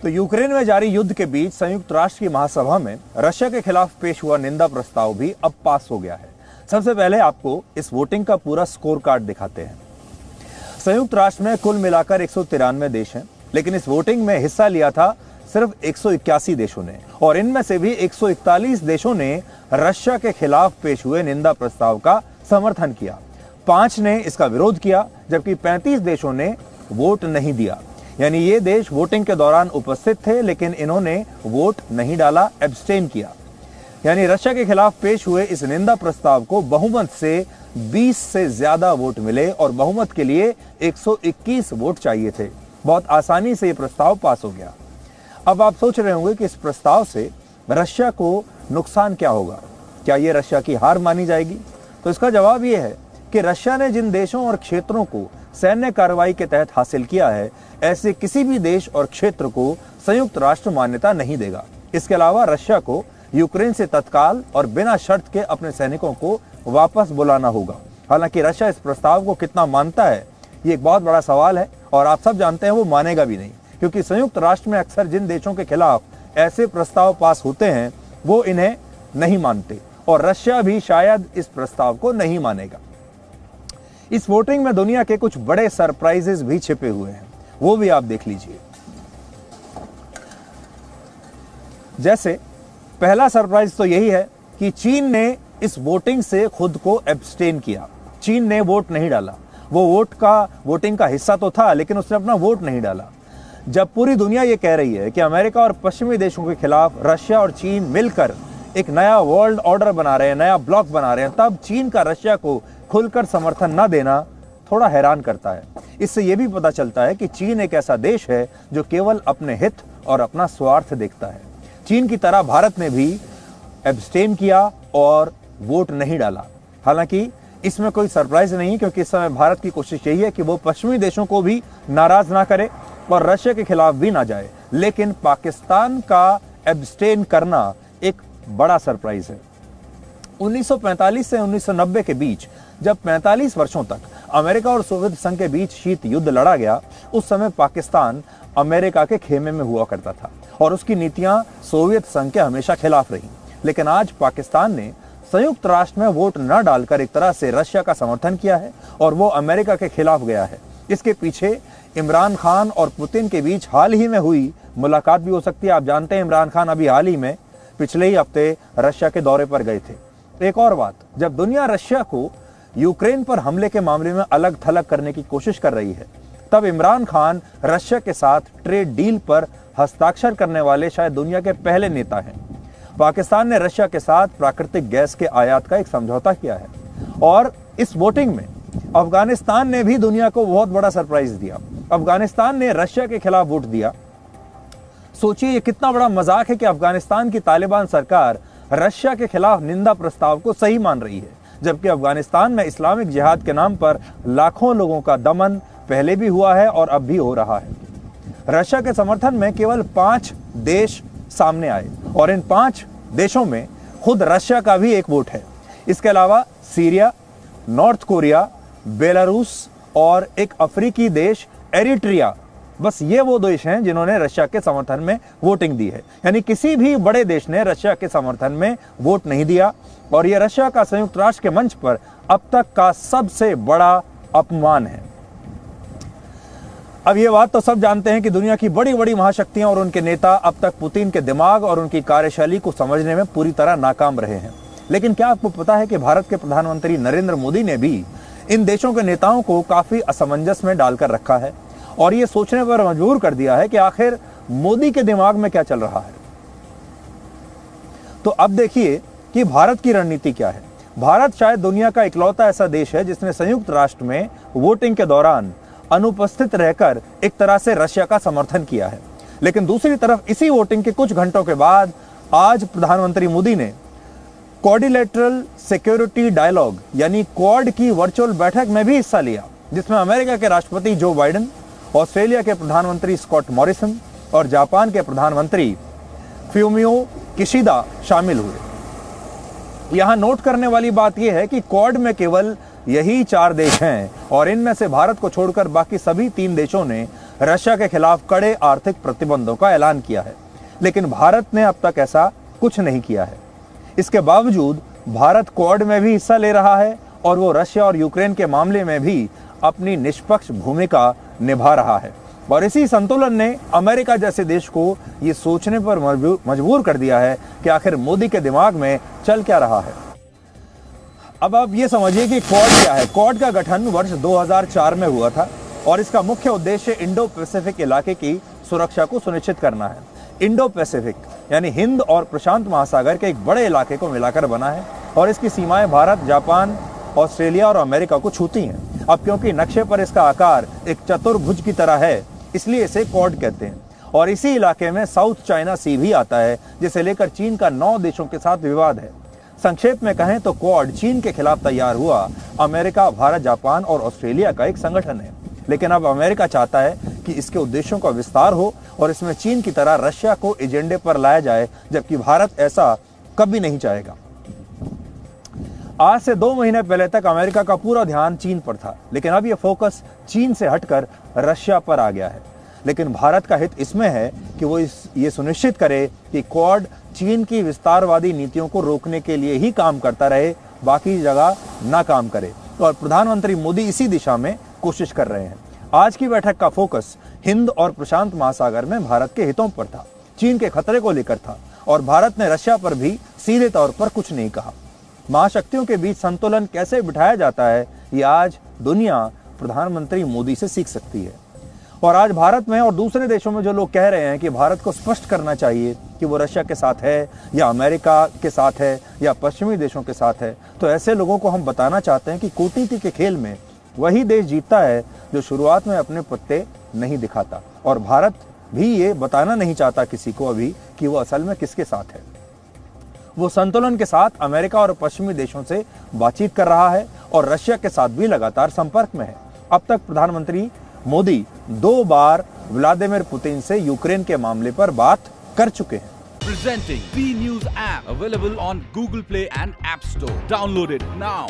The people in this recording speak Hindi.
तो यूक्रेन में जारी युद्ध के बीच संयुक्त राष्ट्र की महासभा में रशिया के खिलाफ पेश हुआ निंदा प्रस्ताव भी अब पास हो गया है। सबसे पहले आपको इस वोटिंग का पूरा स्कोर कार्ड दिखाते हैं। संयुक्त राष्ट्र में कुल मिलाकर 193 देश हैं, लेकिन इस वोटिंग में हिस्सा लिया था सिर्फ 181 देशों ने, और इनमें से भी 141 देशों ने रशिया के खिलाफ पेश हुए निंदा प्रस्ताव का समर्थन किया। 5 ने इसका विरोध किया, जबकि 35 देशों ने वोट नहीं दिया। यानी ये देश वोटिंग के दौरान उपस्थित थे, लेकिन इन्होंने वोट नहीं डाला, एब्सटेन किया। यानी रशिया के खिलाफ पेश हुए इस निंदा प्रस्ताव को बहुमत से 20 से ज्यादा वोट मिले, और बहुमत के लिए 121 वोट चाहिए थे। बहुत आसानी से ये प्रस्ताव पास हो गया। अब आप सोच रहे होंगे कि इस प्रस्ताव से रशिया को नुकसान क्या होगा, क्या ये रशिया की हार मानी जाएगी? तो इसका जवाब ये है कि रशिया ने जिन देशों और क्षेत्रों को सैन्य कार्रवाई के तहत हासिल किया है, ऐसे किसी भी देश और क्षेत्र को संयुक्त राष्ट्र मान्यता नहीं देगा। इसके अलावा रशिया को यूक्रेन से तत्काल और बिना शर्त के अपने सैनिकों को वापस बुलाना होगा। हालांकि रशिया इस प्रस्ताव को कितना मानता है, ये एक बहुत बड़ा सवाल है, और आप सब जानते हैं वो मानेगा भी नहीं, क्योंकि संयुक्त राष्ट्र में अक्सर जिन देशों के खिलाफ ऐसे प्रस्ताव पास होते हैं वो इन्हें नहीं मानते, और रशिया भी शायद इस प्रस्ताव को नहीं मानेगा। इस वोटिंग में दुनिया के कुछ बड़े सरप्राइजेस भी छिपे हुए हैं, वो भी आप देख लीजिए। जैसे पहला सरप्राइज तो यही है कि चीन ने इस वोटिंग से खुद को एब्सटेन किया। चीन ने वोट नहीं डाला। वो वोटिंग का हिस्सा तो था, लेकिन उसने अपना वोट नहीं डाला। जब पूरी दुनिया ये कह रही है कि अमेरिका और पश्चिमी देशों के खिलाफ रशिया और चीन मिलकर एक नया वर्ल्ड ऑर्डर बना रहे हैं, नया ब्लॉक बना रहे हैं, तब चीन का रशिया को खुलकर समर्थन न देना थोड़ा हैरान करता है। इससे यह भी पता चलता है कि चीन एक ऐसा देश है जो केवल अपने हित और अपना स्वार्थ देखता है। चीन की तरह भारत ने भी एब्सटेन किया और वोट नहीं डाला। हालांकि इसमें कोई सरप्राइज नहीं, क्योंकि इस समय भारत की कोशिश यही है कि वो पश्चिमी देशों को भी नाराज ना करे और रशिया के खिलाफ भी ना जाए। लेकिन पाकिस्तान का एब्सटेन करना एक बड़ा सरप्राइज है। 1945 से 1990 के बीच, जब 45 वर्षों तक अमेरिका और सोवियत संघ के बीच शीत युद्ध लड़ा गया, उस समय पाकिस्तान अमेरिका के खेमे में हुआ करता था और उसकी नीतियां सोवियत संघ के हमेशा खिलाफ रही। लेकिन आज पाकिस्तान ने संयुक्त राष्ट्र में वोट न डालकर एक तरह से रशिया का समर्थन किया है और वो अमेरिका के खिलाफ गया है। इसके पीछे इमरान खान और पुतिन के बीच हाल ही में हुई मुलाकात भी हो सकती है। आप जानते हैं इमरान खान अभी हाल ही में पिछले ही हफ्ते रशिया के दौरे पर गए थे। एक और बात, जब दुनिया रशिया को यूक्रेन पर हमले के मामले में अलग थलग करने की कोशिश कर रही है, तब इमरान खान रशिया के साथ ट्रेड डील पर हस्ताक्षर करने वाले शायद दुनिया के पहले नेता हैं। पाकिस्तान ने रशिया के साथ प्राकृतिक गैस के आयात का एक समझौता किया है, और इस वोटिंग में अफगानिस्तान ने भी दुनिया को बहुत बड़ा सरप्राइज दिया। अफगानिस्तान ने रशिया के खिलाफ वोट दिया। सोचिए ये कितना बड़ा मजाक है कि अफगानिस्तान की तालिबान सरकार रशिया के खिलाफ निंदा प्रस्ताव को सही मान रही है, जबकि अफगानिस्तान में इस्लामिक जिहाद के नाम पर लाखों लोगों का दमन पहले भी हुआ है और अब भी हो रहा है। रशिया के समर्थन में केवल 5 देश सामने आए, और इन 5 देशों में खुद रशिया का भी एक वोट है। इसके अलावा सीरिया, नॉर्थ कोरिया, बेलारूस और एक अफ्रीकी देश एरिट्रिया, बस ये वो देश हैं जिन्होंने रशिया के समर्थन में वोटिंग दी है। यानी किसी भी बड़े देश ने रशिया के समर्थन में वोट नहीं दिया, और यह रशिया का संयुक्त राष्ट्र के मंच पर अब तक का सबसे बड़ा अपमान है। अब ये बात तो सब जानते हैं कि दुनिया की बड़ी बड़ी महाशक्तियां और उनके नेता अब तक पुतिन के दिमाग और उनकी कार्यशैली को समझने में पूरी तरह नाकाम रहे हैं। लेकिन क्या आपको पता है कि भारत के प्रधानमंत्री नरेंद्र मोदी ने भी इन देशों के नेताओं को काफी असमंजस में डालकर रखा है, और ये सोचने पर मजबूर कर दिया है कि आखिर मोदी के दिमाग में क्या चल रहा है। तो अब देखिए कि भारत की रणनीति क्या है। भारत शायद दुनिया का इकलौता ऐसा देश है जिसने संयुक्त राष्ट्र में वोटिंग के दौरान अनुपस्थित रहकर एक तरह से रशिया का समर्थन किया है। लेकिन दूसरी तरफ इसी वोटिंग के कुछ घंटों के बाद आज प्रधानमंत्री मोदी ने क्वाड्रिलेटरल सिक्योरिटी डायलॉग यानी क्वाड की वर्चुअल बैठक में भी हिस्सा लिया, जिसमें अमेरिका के राष्ट्रपति जो बाइडेन, ऑस्ट्रेलिया के प्रधानमंत्री स्कॉट मॉरिसन और जापान के प्रधानमंत्री फ्यूमियो किशिदा शामिल हुए। यहां नोट करने वाली बात यह है कि क्वाड में केवल यही 4 देश हैं, और इनमें से भारत को छोड़कर बाकी सभी 3 देशों ने रशिया के खिलाफ कड़े आर्थिक प्रतिबंधों का ऐलान किया है, लेकिन भारत ने अब तक ऐसा कुछ नहीं किया है। इसके बावजूद भारत क्वाड में भी हिस्सा ले रहा है और वो रशिया और यूक्रेन के मामले में भी अपनी निष्पक्ष भूमिका निभा रहा है। और इसी संतुलन ने अमेरिका जैसे देश को ये सोचने पर मजबूर कर दिया है कि आखिर मोदी के दिमाग में चल क्या रहा है। अब आप ये समझिए कि क्वाड क्या है। क्वाड का गठन वर्ष 2004 में हुआ था और इसका मुख्य उद्देश्य इंडो पैसिफिक इलाके की सुरक्षा को सुनिश्चित करना है। इंडो पैसिफिक यानी हिंद और प्रशांत महासागर के एक बड़े इलाके को मिलाकर बना है और इसकी सीमाएं भारत, जापान, ऑस्ट्रेलिया और अमेरिका को छूती हैं। अब क्योंकि नक्शे पर इसका आकार एक चतुर्भुज की तरह है, इसलिए इसे क्वाड कहते हैं। और इसी इलाके में साउथ चाइना सी भी आता है, जिसे लेकर चीन का 9 देशों के साथ विवाद है। संक्षेप में कहें तो क्वाड चीन के खिलाफ तैयार हुआ अमेरिका, भारत, जापान और ऑस्ट्रेलिया का एक संगठन है। लेकिन अब अमेरिका चाहता है कि इसके उद्देश्यों का विस्तार हो और इसमें चीन की तरह रशिया को एजेंडे पर लाया जाए, जबकि भारत ऐसा कभी नहीं चाहेगा। आज से 2 महीने पहले तक अमेरिका का पूरा ध्यान चीन पर था, लेकिन अब यह फोकस चीन से हटकर रशिया पर आ गया है। लेकिन भारत का हित इसमें है कि वो ये सुनिश्चित करे कि क्वाड चीन की विस्तारवादी नीतियों को रोकने के लिए ही काम करता रहे, बाकी जगह ना काम करे। और प्रधानमंत्री मोदी इसी दिशा में कोशिश कर रहे हैं। आज की बैठक का फोकस हिंद और प्रशांत महासागर में भारत के हितों पर था, चीन के खतरे को लेकर था और भारत ने रशिया पर भी सीधे तौर पर कुछ नहीं कहा। महाशक्तियों के बीच संतुलन कैसे बिठाया जाता है, ये आज दुनिया प्रधानमंत्री मोदी से सीख सकती है। और आज भारत में और दूसरे देशों में जो लोग कह रहे हैं कि भारत को स्पष्ट करना चाहिए कि वो रशिया के साथ है या अमेरिका के साथ है या पश्चिमी देशों के साथ है, तो ऐसे लोगों को हम बताना चाहते हैं कि कूटनीति के खेल में वही देश जीतता है जो शुरुआत में अपने पत्ते नहीं दिखाता। और भारत भी ये बताना नहीं चाहता किसी को अभी कि वो असल में किसके साथ है। वो संतुलन के साथ अमेरिका और पश्चिमी देशों से बातचीत कर रहा है और रशिया के साथ भी लगातार संपर्क में है। अब तक प्रधानमंत्री मोदी 2 बार व्लादिमीर पुतिन से यूक्रेन के मामले पर बात कर चुके हैं। Presenting B News app available on Google Play and App Store. Download it now.